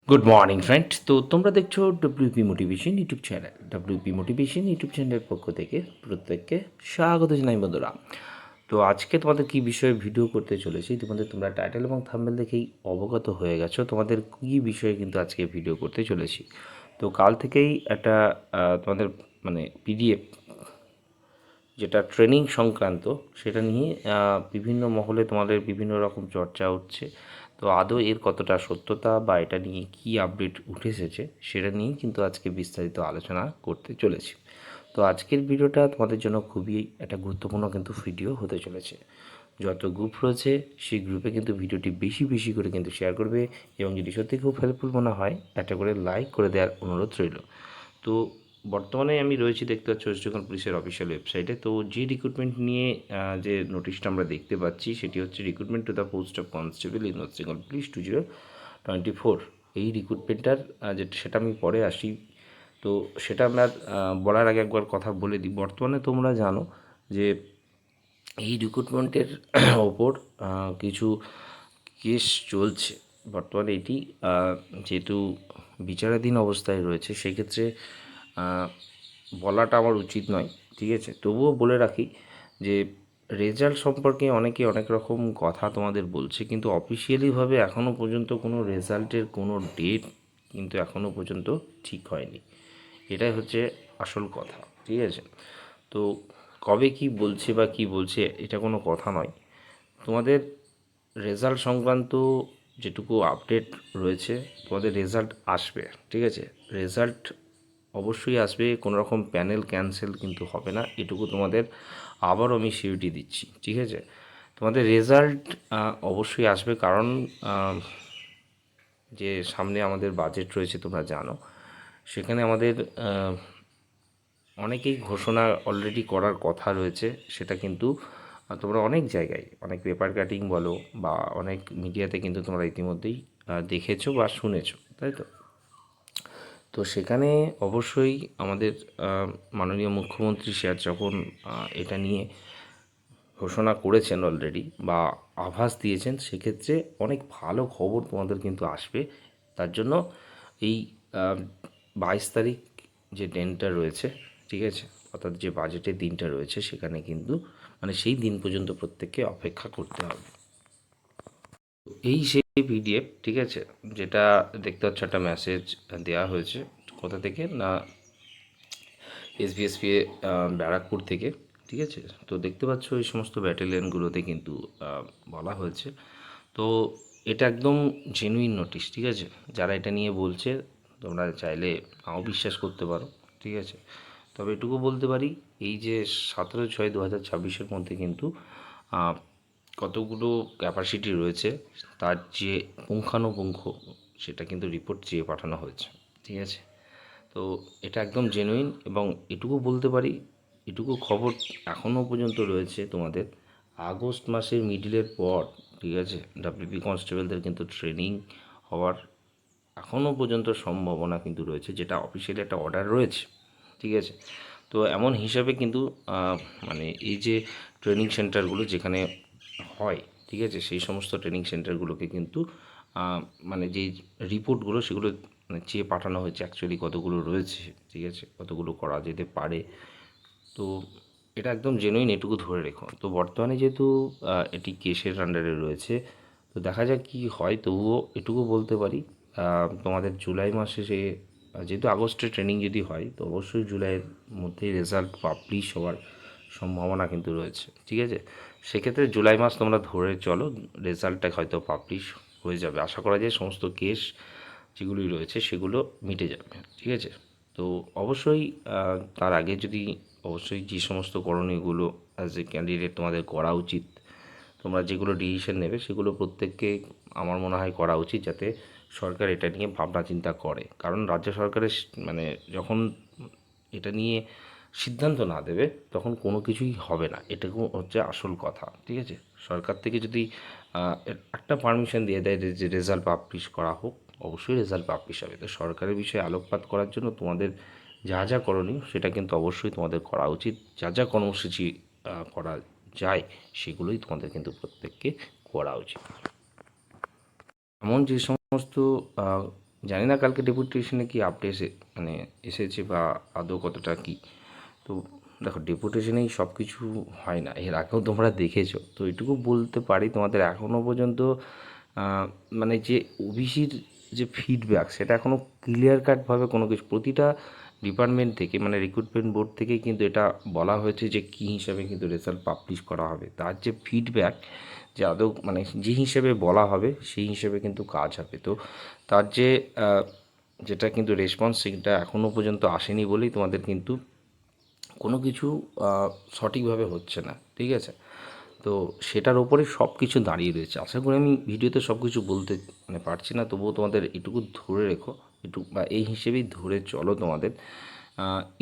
Good morning friend. তো তোমরা দেখছো WP motivation YouTube channel. WP motivation YouTube চ্যানেলের পক্ষ থেকে প্রত্যেককে স্বাগত জানাই বন্ধুরা। তো আজকে তোমাদের কী বিষয়ে ভিডিও করতে চলেছি, তোমরা টাইটেল এবং থাম্বনেল দেখেই অবগত হয়ে গেছো তোমাদের কী বিষয়ে কিন্তু আজকে ভিডিও করতে চলেছি। তো কাল থেকেই একটা তোমাদের মানে পিডিএফ যেটা ট্রেনিং সংক্রান্ত সেটা নিয়ে বিভিন্ন মহলে তোমাদের বিভিন্ন রকম চর্চা হচ্ছে। তো আদৌ এর কতটা সত্যতা বা এটা নিয়ে কী আপডেট উঠে এসেছে সেটা নিয়েই কিন্তু আজকে বিস্তারিত আলোচনা করতে চলেছি। তো আজকের ভিডিওটা তোমাদের জন্য খুবই একটা গুরুত্বপূর্ণ কিন্তু ভিডিও হতে চলেছে। যত গ্রুপ রয়েছে সেই গ্রুপে কিন্তু ভিডিওটি বেশি বেশি করে কিন্তু শেয়ার করবে, এবং যদি সত্যি খুব হেল্পফুল মনে হয় একটা করে লাইক করে দেওয়ার অনুরোধ রইল। তো বর্তমানে আমি রয়েছি, দেখতে পাচ্ছি, ওয়েস্ট বেঙ্গল পুলিশের অফিসিয়াল ওয়েবসাইটে। তো যে রিক্রুটমেন্ট নিয়ে যে নোটিশটা আমরা দেখতে পাচ্ছি সেটি হচ্ছে recruitment to the post of constable in West Bengal police 2024। এই রিক্রুটমেন্টটার যেটা সেটা আমি পরে আসি। তো সেটা আমার বলার আগে একবার কথা বলে দিই। বর্তমানে তোমরা জানো যে এই রিক্রুটমেন্টের ওপর কিছু কেস চলছে। বর্তমানে এটি যেহেতু বিচারাধীন অবস্থায় রয়েছে, সেক্ষেত্রে বলাটা আমার উচিত নয়, ঠিক আছে। তবুও বলে রাখি যে রেজাল্ট সম্পর্কে অনেকে অনেক রকম কথা তোমাদের বলছে, কিন্তু অফিসিয়ালিভাবে এখনও পর্যন্ত কোনো রেজাল্টের কোনো ডেট কিন্তু এখনও পর্যন্ত ঠিক হয়নি। এটাই হচ্ছে আসল কথা, ঠিক আছে। তো কবে কি বলছে বা কি বলছে এটা কোনো কথা নয়। তোমাদের রেজাল্ট সংক্রান্ত যেটুকু আপডেট রয়েছে, তোমাদের রেজাল্ট আসবে, ঠিক আছে। রেজাল্ট অবশ্যই আসবে, কোনো রকম প্যানেল ক্যান্সেল কিন্তু হবে না, এটুকু তোমাদের আবারও আমি সিউরিটি দিচ্ছি, ঠিক আছে। তোমাদের রেজাল্ট অবশ্যই আসবে, কারণ যে সামনে আমাদের বাজেট রয়েছে তোমরা জানো, সেখানে আমাদের অনেকেই ঘোষণা অলরেডি করার কথা রয়েছে। সেটা কিন্তু তোমরা অনেক জায়গায়, অনেক পেপার কাটিং বলো বা অনেক মিডিয়াতে কিন্তু তোমরা ইতিমধ্যেই দেখেছো বা শুনেছো, তাই তো। তো সেখানে অবশ্যই আমাদের মাননীয় মুখ্যমন্ত্রী স্যার যখন এটা নিয়ে ঘোষণা করেছেন অলরেডি বা আভাস দিয়েছেন, সেক্ষেত্রে অনেক ভালো খবর তোমাদের কিন্তু আসবে। তার জন্য এই 22 তারিখ যে দিনটা রয়েছে, ঠিক আছে, অর্থাৎ যে বাজেটের দিনটা রয়েছে, সেখানে কিন্তু মানে সেই দিন পর্যন্ত প্রত্যেককে অপেক্ষা করতে হবে। এই সেই পিডিএফ, ঠিক আছে, যেটা দেখতে পাচ্ছ একটা মেসেজ দেওয়া হয়েছে কোথা থেকে না, এসবিএসপি ব্যারাকপুর থেকে, ঠিক আছে। তো দেখতে পাচ্ছ এই সমস্ত ব্যাটালিয়নগুলোতে কিন্তু বলা হয়েছে। তো এটা একদম জেনুইন নোটিশ, ঠিক আছে। যারা এটা নিয়ে বলছে তোমরা চাইলে নাও বিশ্বাস করতে পারো, ঠিক আছে। তবে এটুকু বলতে পারি, এই যে 17/6/2026 মধ্যে কিন্তু কতগুলো ক্যাপাসিটি রয়েছে তার যে পুঙ্খানুপুঙ্খ সেটা কিন্তু রিপোর্ট চেয়ে পাঠানো হয়েছে, ঠিক আছে। তো এটা একদম জেনুইন, এবং এটুকু বলতে পারি, এটুকু খবর এখনও পর্যন্ত রয়েছে তোমাদের আগস্ট মাসের মিডিলের পর, ঠিক আছে, ডাব্লিউপি কনস্টেবলদের কিন্তু ট্রেনিং হওয়ার এখনও পর্যন্ত সম্ভাবনা কিন্তু রয়েছে, যেটা অফিসিয়ালি একটা অর্ডার রয়েছে, ঠিক আছে। তো এমন হিসাবে কিন্তু মানে এই যে ট্রেনিং সেন্টারগুলো যেখানে হয়, ঠিক আছে, সেই সমস্ত ট্রেনিং সেন্টারগুলোকে কিন্তু মানে যেই রিপোর্টগুলো সেগুলো মানে চেয়ে পাঠানো হয়েছে অ্যাকচুয়ালি কতগুলো রয়েছে, ঠিক আছে, কতগুলো করা যেতে পারে। তো এটা একদম জেনুইন, এটুকু ধরে রেখো। তো বর্তমানে যেহেতু এটি কেসের আন্ডারে রয়েছে, তো দেখা যাক কী হয়। তবুও এটুকু বলতে পারি, তোমাদের জুলাই মাসে যেহেতু আগস্টে ট্রেনিং যদি হয়, তো অবশ্যই জুলাইয়ের মধ্যেই রেজাল্ট পাবলিশ হওয়ার সম্ভাবনা কিন্তু রয়েছে, ঠিক আছে। সেক্ষেত্রে জুলাই মাস তোমরা ধরে চলো, রেজাল্টটা হয়তো পাবলিশ হয়ে যাবে। আশা করা যায় সমস্ত কেস যেগুলি রয়েছে সেগুলো মিটে যাবে, ঠিক আছে। তো অবশ্যই তার আগে যদি অবশ্যই যে সমস্ত করণীয়গুলো অ্যাজ এ ক্যান্ডিডেট তোমাদের করা উচিত, তোমরা যেগুলো ডিসিশন নেবে সেগুলো প্রত্যেককে আমার মনে হয় করা উচিত, যাতে সরকার এটা নিয়ে ভাবনা চিন্তা করে। কারণ রাজ্য সরকারের মানে যখন এটা নিয়ে সিদ্ধান্ত না দেবে তখন কোনো কিছুই হবে না, এটুকু হচ্ছে আসল কথা, ঠিক আছে। সরকার থেকে যদি একটা পারমিশন দিয়ে দেয় যে রেজাল্ট পাবলিশ করা হোক, অবশ্যই রেজাল্ট পাবলিশ হবে। তো সরকারের বিষয়ে আলোকপাত করার জন্য তোমাদের যা যা করণীয় সেটা কিন্তু অবশ্যই তোমাদের করা উচিত। যা যা কর্মসূচি করা যায় সেগুলোই তোমাদের কিন্তু প্রত্যেককে করা উচিত। এমন যে সমস্ত জানি না কালকে ডেপুটেশনে কি আপডেট মানে এসেছে বা আদৌ কতটা কী। তো দেখো ডেপুটেশনেই সব কিছু হয় না, এর আগেও তোমরা দেখেছো। তো এটুকু বলতে পারি তোমাদের এখনও পর্যন্ত মানে যে ওবিসির যে ফিডব্যাক সেটা এখনও ক্লিয়ার কাটভাবে কোনো কিছু প্রতিটা ডিপার্টমেন্ট থেকে মানে রিক্রুটমেন্ট বোর্ড থেকে কিন্তু এটা বলা হয়েছে যে কী হিসাবে কিন্তু রেজাল্ট পাবলিশ করা হবে, তার যে ফিডব্যাক যে আদৌ মানে যে হিসেবে বলা হবে সেই হিসেবে কিন্তু কাজ হবে। তো তার যে যেটা কিন্তু রেসপন্স সেটা এখনও পর্যন্ত আসেনি বলেই তোমাদের কিন্তু কোনো কিছু সঠিকভাবে হচ্ছে না, ঠিক আছে। তো সেটার ওপরে সব কিছু দাঁড়িয়ে রয়েছে। আশা করি আমি ভিডিওতে সব কিছু বলতে মানে পারছি না, তবুও তোমাদের এটুকু ধরে রেখো, একটু বা এই হিসেবেই ধরে চলো তোমাদের।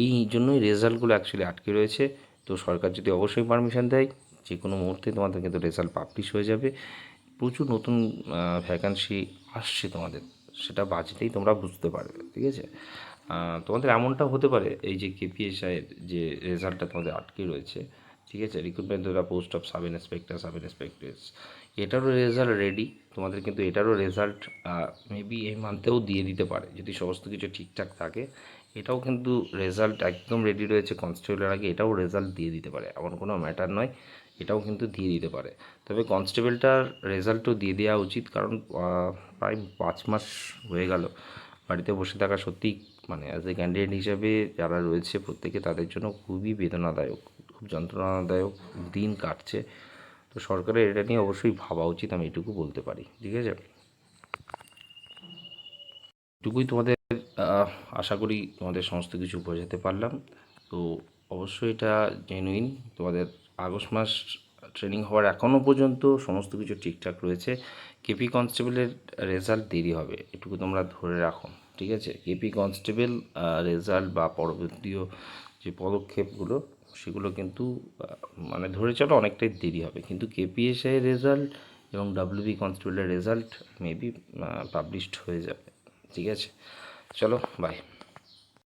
এই জন্যই রেজাল্টগুলো অ্যাকচুয়ালি আটকে রয়েছে। তো সরকার যদি অবশ্যই পারমিশন দেয় যে কোনো মুহূর্তে তোমাদের কিন্তু রেজাল্ট পাবলিশ হয়ে যাবে। প্রচুর নতুন ভ্যাকান্সি আসছে তোমাদের, সেটা বাজেটেই তোমরা বুঝতে পারবে, ঠিক আছে। তোমাদের এমনটাও হতে পারে এই যে কেপিএসআইয়ের যে রেজাল্টটা তোমাদের আটকে রয়েছে, ঠিক আছে, রিক্রুটমেন্ট দ্বারা post of sub inspector sub inspectors, এটারও রেজাল্ট রেডি। তোমাদের কিন্তু এটারও রেজাল্ট মেবি এই মান্থেও দিয়ে দিতে পারে যদি সমস্ত কিছু ঠিকঠাক থাকে। এটাও কিন্তু রেজাল্ট একদম রেডি রয়েছে, কনস্টেবলের আগে এটাও রেজাল্ট দিয়ে দিতে পারে, এমন কোনো ম্যাটার নয়, এটাও কিন্তু দিয়ে দিতে পারে। তবে কনস্টেবলটার রেজাল্টও দিয়ে দেওয়া উচিত, কারণ প্রায় 5 মাস হয়ে গেল বাড়িতে বসে থাকা সত্যিই মানে অ্যাজ এ ক্যান্ডিডেট হিসাবে যারা রয়েছে প্রত্যেকে তাদের জন্য খুবই বেদনাদায়ক, খুব যন্ত্রণাদায়ক দিন কাটছে। তো সরকারের এটা নিয়ে অবশ্যই ভাবা উচিত, আমি এটুকু বলতে পারি, ঠিক আছে। এটুকুই তোমাদের আশা করি তোমাদের সমস্ত কিছু বোঝাতে পারলাম। তো অবশ্যই এটা জেনুইন, তোমাদের আগস্ট মাস ট্রেনিং হওয়ার এখনও পর্যন্ত সমস্ত কিছু ঠিকঠাক রয়েছে। কেপি কনস্টেবলের রেজাল্ট দেরি হবে, এটুকু তোমরা ধরে রাখো, ঠিক আছে। কেপি কনস্টেবল রেজাল্ট বা পরবর্তীয় যে পদক্ষেপগুলো সেগুলো কিন্তু মানে ধরে চলো অনেকটাই দেরি হবে, কিন্তু কেপিএসআই রেজাল্ট এবং ডাব্লিউবি কনস্টেবলের রেজাল্ট মেবি পাবলিশড হয়ে যাবে, ঠিক আছে। চলো বাই।